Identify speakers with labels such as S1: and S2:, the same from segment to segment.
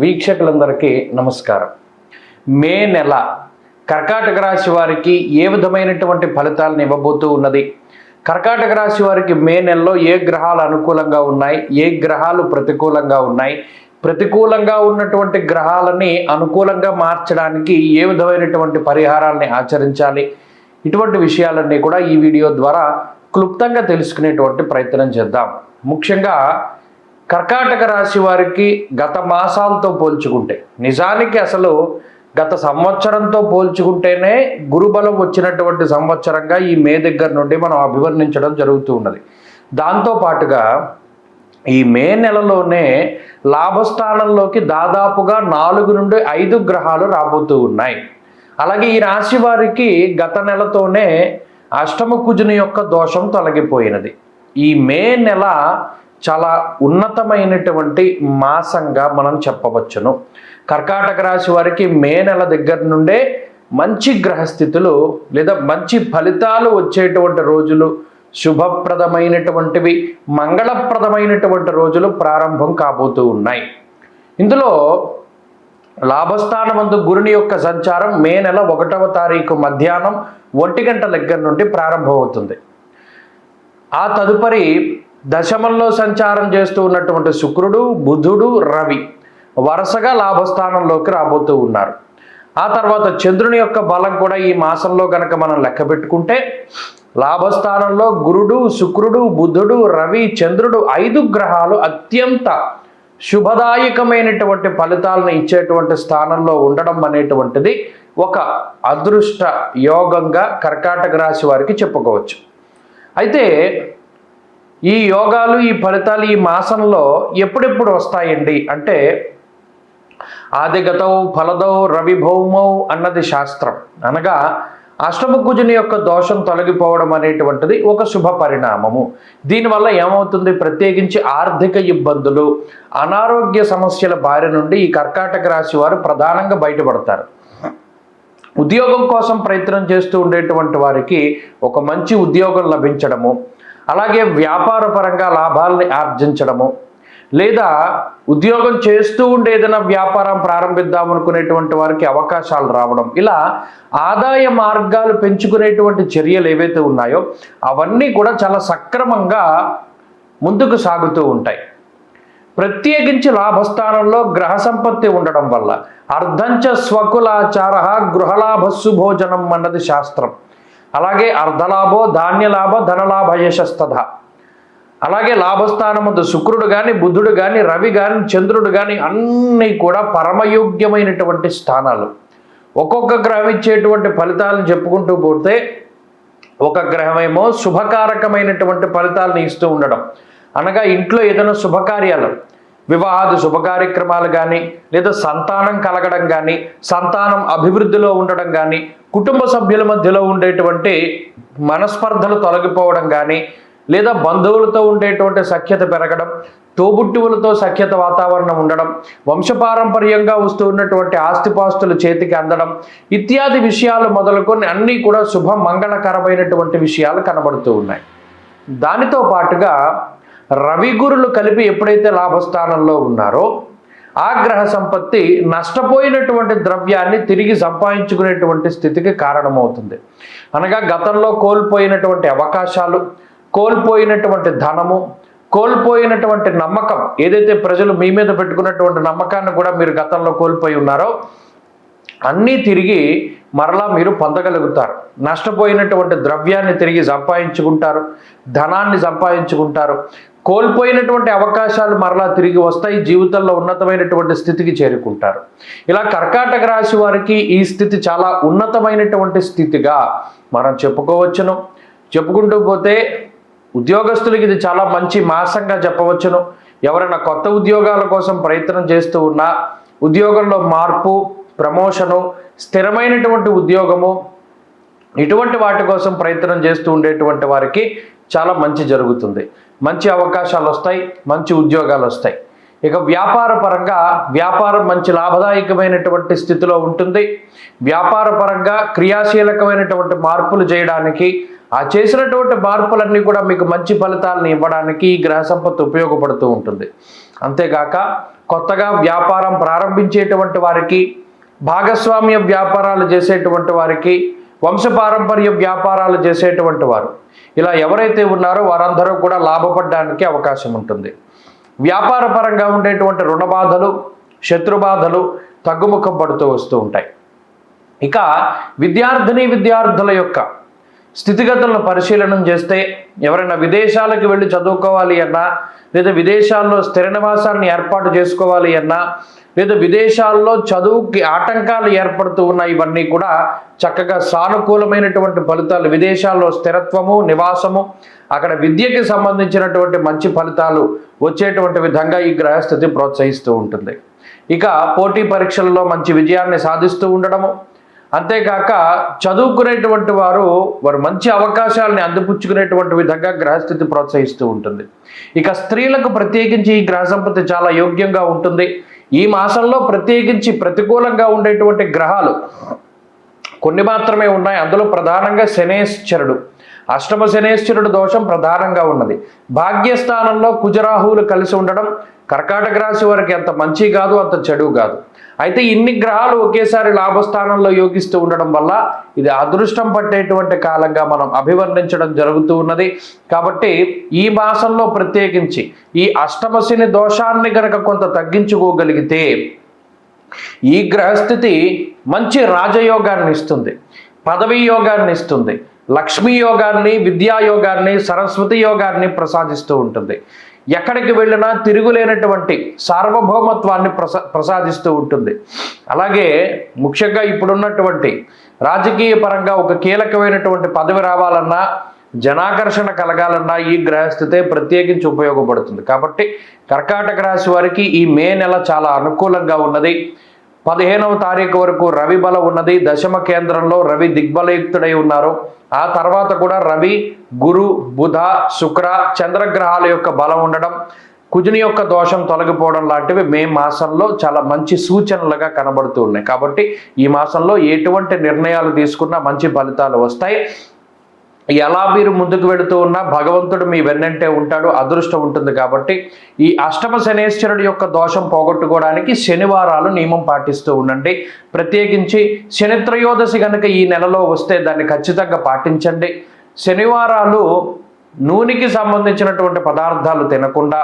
S1: వీక్షకులందరికీ నమస్కారం. మే నెల కర్కాటక రాశి వారికి ఏ విధమైనటువంటి ఫలితాలను ఇవ్వబోతూ ఉన్నది? కర్కాటక రాశి వారికి మే నెలలో ఏ గ్రహాలు అనుకూలంగా ఉన్నాయి, ఏ గ్రహాలు ప్రతికూలంగా ఉన్నాయి, ప్రతికూలంగా ఉన్నటువంటి గ్రహాలని అనుకూలంగా మార్చడానికి ఏ విధమైనటువంటి పరిహారాలని ఆచరించాలి, ఇటువంటి విషయాలన్నీ కూడా ఈ వీడియో ద్వారా క్లుప్తంగా తెలుసుకునేటువంటి ప్రయత్నం చేద్దాం. ముఖ్యంగా కర్కాటక రాశి వారికి గత మాసాలతో పోల్చుకుంటే, నిజానికి అసలు గత సంవత్సరంతో పోల్చుకుంటేనే గురుబలం వచ్చినటువంటి సంవత్సరంగా ఈ మే దగ్గర నుండి మనం అభివర్ణించడం జరుగుతూ ఉన్నది. దాంతోపాటుగా ఈ మే నెలలోనే లాభస్థానంలోకి దాదాపుగా 4 నుండి 5 గ్రహాలు రాబోతూ ఉన్నాయి. అలాగే ఈ రాశి వారికి గత నెలతోనే అష్టమ కుజుని యొక్క దోషం తొలగిపోయినది. ఈ మే నెల చాలా ఉన్నతమైనటువంటి మాసంగా మనం చెప్పవచ్చును. కర్కాటక రాశి వారికి మే నెల దగ్గర నుండే మంచి గ్రహస్థితులు లేదా మంచి ఫలితాలు వచ్చేటువంటి రోజులు, శుభప్రదమైనటువంటివి, మంగళప్రదమైనటువంటి రోజులు ప్రారంభం కాబోతూ ఉన్నాయి. ఇందులో లాభస్థానమందు గురుని యొక్క సంచారం మే నెల 1వ తారీఖు మధ్యాహ్నం 1 గంట దగ్గర నుండి ప్రారంభమవుతుంది. ఆ తదుపరి దశమంలో సంచారం చేస్తూ ఉన్నటువంటి శుక్రుడు, బుధుడు, రవి వరుసగా లాభస్థానంలోకి రాబోతూ ఉన్నారు. ఆ తర్వాత చంద్రుని యొక్క బలం కూడా ఈ మాసంలో గనక మనం లెక్క పెట్టుకుంటే లాభస్థానంలో గురుడు, శుక్రుడు, బుధుడు, రవి, చంద్రుడు 5 గ్రహాలు అత్యంత శుభదాయకమైనటువంటి ఫలితాలను ఇచ్చేటువంటి స్థానంలో ఉండడం అనేటువంటిది ఒక అదృష్ట యోగంగా కర్కాటక రాశి వారికి చెప్పుకోవచ్చు. అయితే ఈ యోగాలు, ఈ ఫలితాలు ఈ మాసంలో ఎప్పుడెప్పుడు వస్తాయండి అంటే, ఆదిగతౌ ఫలదౌ రవి భౌమౌ అన్నది శాస్త్రం. అనగా అష్టమ కుజుని యొక్క దోషం తొలగిపోవడం అనేటువంటిది ఒక శుభ పరిణామము. దీనివల్ల ఏమవుతుంది? ప్రత్యేకించి ఆర్థిక ఇబ్బందులు, అనారోగ్య సమస్యల బారి నుండి ఈ కర్కాటక రాశి వారు ప్రధానంగా బయటపడతారు. ఉద్యోగం కోసం ప్రయత్నం చేస్తూ ఉండేటువంటి వారికి ఒక మంచి ఉద్యోగం లభించడము, అలాగే వ్యాపార పరంగా లాభాలని ఆర్జించడము, లేదా ఉద్యోగం చేస్తూ ఉండే ఏదైనా వ్యాపారం ప్రారంభిద్దాం అనుకునేటువంటి వారికి అవకాశాలు రావడం, ఇలా ఆదాయ మార్గాలు పెంచుకునేటువంటి చర్యలు ఏవైతే ఉన్నాయో అవన్నీ కూడా చాలా సక్రమంగా ముందుకు సాగుతూ ఉంటాయి. ప్రత్యేకించి లాభస్థానంలో గ్రహ సంపత్తి ఉండడం వల్ల అర్ధంచ స్వకులాచార గృహలాభస్సు భోజనం అన్నది శాస్త్రం. అలాగే అర్ధలాభో ధాన్యలాభ ధనలాభ యశస్తథ. అలాగే లాభస్థానముందు శుక్రుడు కానీ, బుధుడు కానీ, రవి కానీ, చంద్రుడు కానీ అన్నీ కూడా పరమయోగ్యమైనటువంటి స్థానాలు. ఒక్కొక్క గ్రహం ఇచ్చేటువంటి ఫలితాలను చెప్పుకుంటూ పోతే, ఒక గ్రహమేమో శుభకారకమైనటువంటి ఫలితాలను ఇస్తూ ఉండడం, అనగా ఇంట్లో ఏదైనా శుభకార్యాలు, వివాహాది శుభ కార్యక్రమాలు కానీ, లేదా సంతానం కలగడం కానీ, సంతానం అభివృద్ధిలో ఉండడం కానీ, కుటుంబ సభ్యుల మధ్యలో ఉండేటువంటి మనస్పర్ధలు తొలగిపోవడం కానీ, లేదా బంధువులతో ఉండేటువంటి సఖ్యత పెరగడం, తోబుట్టువులతో సఖ్యత వాతావరణం ఉండడం, వంశపారంపర్యంగా వస్తూ ఉన్నటువంటి ఆస్తిపాస్తులు చేతికి అందడం ఇత్యాది విషయాలు మొదలుకొని అన్నీ కూడా శుభ మంగళకరమైనటువంటి విషయాలు కనబడుతూ ఉన్నాయి. దానితో పాటుగా రవి గురులు కలిపి ఎప్పుడైతే లాభస్థానంలో ఉన్నారో ఆ గ్రహ సంపత్తి నష్టపోయినటువంటి ద్రవ్యాన్ని తిరిగి సంపాదించుకునేటువంటి స్థితికి కారణమవుతుంది. అనగా గతంలో కోల్పోయినటువంటి అవకాశాలు, కోల్పోయినటువంటి ధనము, కోల్పోయినటువంటి నమ్మకం, ఏదైతే ప్రజలు మీ మీద పెట్టుకున్నటువంటి నమ్మకాన్ని కూడా మీరు గతంలో కోల్పోయి ఉన్నారో అన్నీ తిరిగి మరలా మీరు పొందగలుగుతారు. నష్టపోయినటువంటి ద్రవ్యాన్ని తిరిగి సంపాదించుకుంటారు, ధనాన్ని సంపాదించుకుంటారు, కోల్పోయినటువంటి అవకాశాలు మరలా తిరిగి వస్తాయి, జీవితంలో ఉన్నతమైనటువంటి స్థితికి చేరుకుంటారు. ఇలా కర్కాటక రాశి వారికి ఈ స్థితి చాలా ఉన్నతమైనటువంటి స్థితిగా మనం చెప్పుకోవచ్చును. చెప్పుకుంటూ పోతే ఉద్యోగస్తులకి ఇది చాలా మంచి మాసంగా చెప్పవచ్చును. ఎవరైనా కొత్త ఉద్యోగాల కోసం ప్రయత్నం చేస్తూ ఉన్నా, ఉద్యోగంలో మార్పు, ప్రమోషను, స్థిరమైనటువంటి ఉద్యోగము, ఇటువంటి వాటి కోసం ప్రయత్నం చేస్తూ ఉండేటువంటి వారికి చాలా మంచి జరుగుతుంది. మంచి అవకాశాలు వస్తాయి, మంచి ఉద్యోగాలు వస్తాయి. ఇక వ్యాపార పరంగా వ్యాపారం మంచి లాభదాయకమైనటువంటి స్థితిలో ఉంటుంది. వ్యాపార పరంగా క్రియాశీలకమైనటువంటి మార్పులు చేయడానికి, ఆ చేసినటువంటి మార్పులన్నీ కూడా మీకు మంచి ఫలితాలను ఇవ్వడానికి ఈ గ్రహ సంపత్తి ఉపయోగపడుతూ ఉంటుంది. అంతేగాక కొత్తగా వ్యాపారం ప్రారంభించేటువంటి వారికి, భాగస్వామ్య వ్యాపారాలు చేసేటువంటి వారికి, వంశపారంపర్య వ్యాపారాలు చేసేటువంటి వారు, ఇలా ఎవరైతే ఉన్నారో వారందరూ కూడా లాభపడడానికి అవకాశం ఉంటుంది. వ్యాపార పరంగా ఉండేటువంటి రుణ బాధలు, శత్రుబాధలు తగ్గుముఖం పడుతూ వస్తూ ఉంటాయి. ఇక విద్యార్థుల యొక్క స్థితిగతులను పరిశీలనం చేస్తే ఎవరైనా విదేశాలకు వెళ్ళి చదువుకోవాలి అన్నా, లేదా విదేశాల్లో స్థిర నివాసాన్ని ఏర్పాటు చేసుకోవాలి అన్నా, లేదా విదేశాల్లో చదువుకి ఆటంకాలు ఏర్పడుతూ ఉన్న ఇవన్నీ కూడా చక్కగా సానుకూలమైనటువంటి ఫలితాలు, విదేశాల్లో స్థిరత్వము, నివాసము, అక్కడ విద్యకి సంబంధించినటువంటి మంచి ఫలితాలు వచ్చేటువంటి విధంగా ఈ గ్రహస్థితి ప్రోత్సహిస్తూ ఉంటుంది. ఇక పోటీ పరీక్షల్లో మంచి విజయాన్ని సాధిస్తూ ఉండడము, అంతేకాక చదువుకునేటువంటి వారు మంచి అవకాశాలని అందిపుచ్చుకునేటువంటి విధంగా గ్రహస్థితి ప్రోత్సహిస్తూ ఉంటుంది. ఇక స్త్రీలకు ప్రత్యేకించి ఈ గ్రహ సంపత్తి చాలా యోగ్యంగా ఉంటుంది. ఈ మాసంలో ప్రత్యేకించి ప్రతికూలంగా ఉండేటువంటి గ్రహాలు కొన్ని మాత్రమే ఉన్నాయి. అందులో ప్రధానంగా శనేశ్వరుడు, అష్టమ శనేశ్వరుడు దోషం ప్రధానంగా ఉన్నది. భాగ్యస్థానంలో కుజరాహువులు కలిసి ఉండడం కర్కాటక రాశి వారికి అంత మంచి కాదు, అంత చెడు కాదు. అయితే ఇన్ని గ్రహాలు ఒకేసారి లాభస్థానంలో యోగిస్తూ ఉండడం వల్ల ఇది అదృష్టం పట్టేటువంటి కాలంగా మనం అభివర్ణించడం జరుగుతూ ఉన్నది. కాబట్టి ఈ మాసంలో ప్రత్యేకించి ఈ అష్టమ శని దోషాన్ని గనక కొంత తగ్గించుకోగలిగితే ఈ గ్రహస్థితి మంచి రాజయోగాన్ని ఇస్తుంది, పదవీ యోగాన్ని ఇస్తుంది, లక్ష్మీ యోగాన్ని, విద్యాయోగాన్ని, సరస్వతి యోగాన్ని ప్రసాదిస్తూ ఉంటుంది. ఎక్కడికి వెళ్ళినా తిరుగులేనటువంటి సార్వభౌమత్వాన్ని ప్రసాదిస్తూ ఉంటుంది. అలాగే ముఖ్యంగా ఇప్పుడున్నటువంటి రాజకీయ పరంగా ఒక కీలకమైనటువంటి పదవి రావాలన్నా, జనాకర్షణ కలగాలన్నా ఈ గ్రహస్థితే ప్రత్యేకించి ఉపయోగపడుతుంది. కాబట్టి కర్కాటక రాశి వారికి ఈ మే నెల చాలా అనుకూలంగా ఉన్నది. 15వ తారీఖు వరకు రవి బలం ఉన్నది. దశమ కేంద్రంలో రవి దిగ్బలయుక్తుడై ఉన్నారు. ఆ తర్వాత కూడా రవి, గురు, బుధ, శుక్ర, చంద్రగ్రహాల యొక్క బలం ఉండడం, కుజుని యొక్క దోషం తొలగిపోవడం లాంటివి మే మాసంలో చాలా మంచి సూచనలుగా కనబడుతూ ఉన్నాయి. కాబట్టి ఈ మాసంలో ఎటువంటి నిర్ణయాలు తీసుకున్నా మంచి ఫలితాలు వస్తాయి. ఎలా మీరు ముందుకు వెళుతూ ఉన్నా భగవంతుడు మీ వెన్నంటే ఉంటాడు, అదృష్టం ఉంటుంది. కాబట్టి ఈ అష్టమ శనేశ్వరుడు యొక్క దోషం పోగొట్టుకోవడానికి శనివారాలు నియమం పాటిస్తూ ఉండండి. ప్రత్యేకించి శనిత్రయోదశి కనుక ఈ నెలలో వస్తే దాన్ని ఖచ్చితంగా పాటించండి. శనివారాలు నూనెకి సంబంధించినటువంటి పదార్థాలు తినకుండా,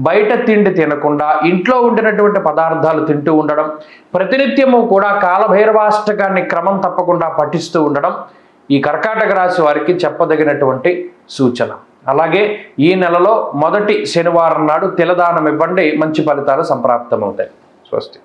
S1: బయట తిండి తినకుండా, ఇంట్లో ఉండినటువంటి పదార్థాలు తింటూ ఉండడం, ప్రతినిత్యము కూడా కాలభైరవాష్టకాన్ని క్రమం తప్పకుండా పఠిస్తూ ఉండడం ఈ కర్కాటక రాశి వారికి చెప్పదగినటువంటి సూచన. అలాగే ఈ నెలలో మొదటి శనివారం నాడు తిలదానం ఇవ్వండి, మంచి ఫలితాలు సంప్రాప్తమవుతాయి. స్వస్తి.